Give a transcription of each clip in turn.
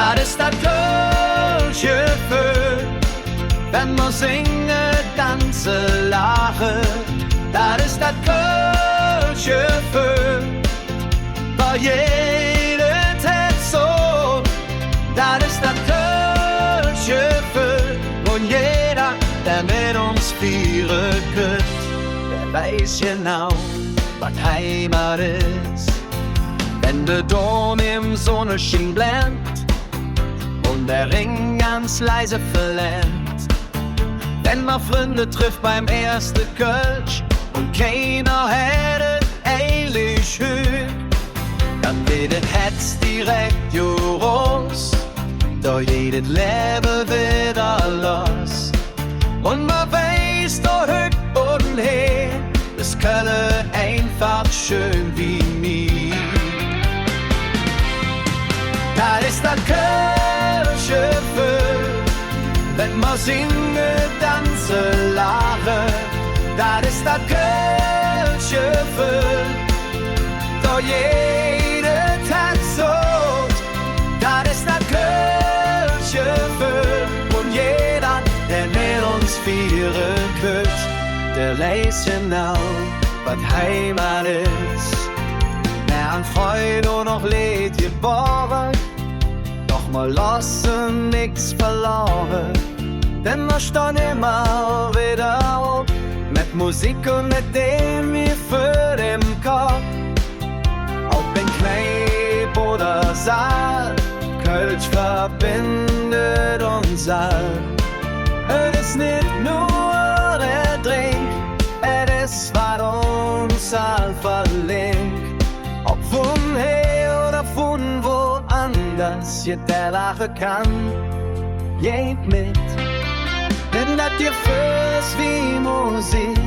Dat is dat Kölschgefühl, wenn wir singen, tanzen, lachen. Dat is dat Kölschgefühl, bei jedem Tag so. Dat is dat Kölschgefühl, und jeder, der mit uns feiern kann, der weiß genau, was Heimat ist. Wenn der Dom im Sonnenschein blendet und der Ring ganz leise verlernt. Wenn man Freunde trifft beim ersten Kölsch und keiner hätte ehrlich hört, dann wird es Hetz direkt raus, doch jedes Leben wieder los. Und man weiß doch höch und her, das Köln einfach schön wie mir. Das ist das Kölschgefühl, wenn wir singen, tanzen, lachen. Das ist das Kölschgefühl, doch jeden Tag so. Das ist das Kölschgefühl, und jeder, der mit uns feiern kann, der weiß genau, was Heimat ist. Mehr an Freude und noch Leid geboren, doch wir lassen nix verloren, denn wir stehen immer wieder auf, mit Musik und mit dem für den Kopf. Ob in Kneipp oder Saal, Kölsch verbindet uns all. Es ist nicht nur der Drink, es ist, was uns all verlinkt. Ob von hier oder von woanders, jeder lachen kann, geht mit. Denn das Gefühl ist wie Musik,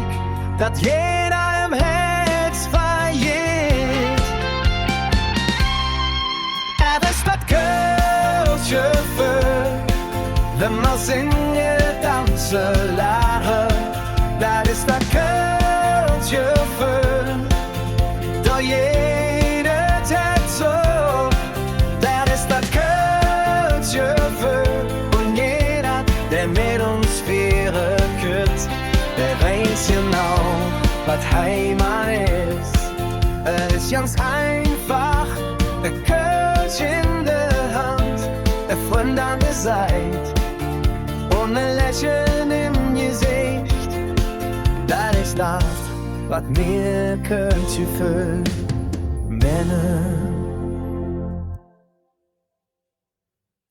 das jeder im Herz verliert. Es ist das Kölschgefühl, wenn wir singen, tanzen, lachen. Das ist das Kölschgefühl, doch jeder Tag so. Das ist das Kölschgefühl, und jeder, der mit uns feiern kann, der weiß genau, was Heimat ist. Es ist ganz einfach, der Kölsch in der Hand, der Freund an der Seite und ein Lächeln im Gesicht. Das ist das, was mir Kölsch fühlt.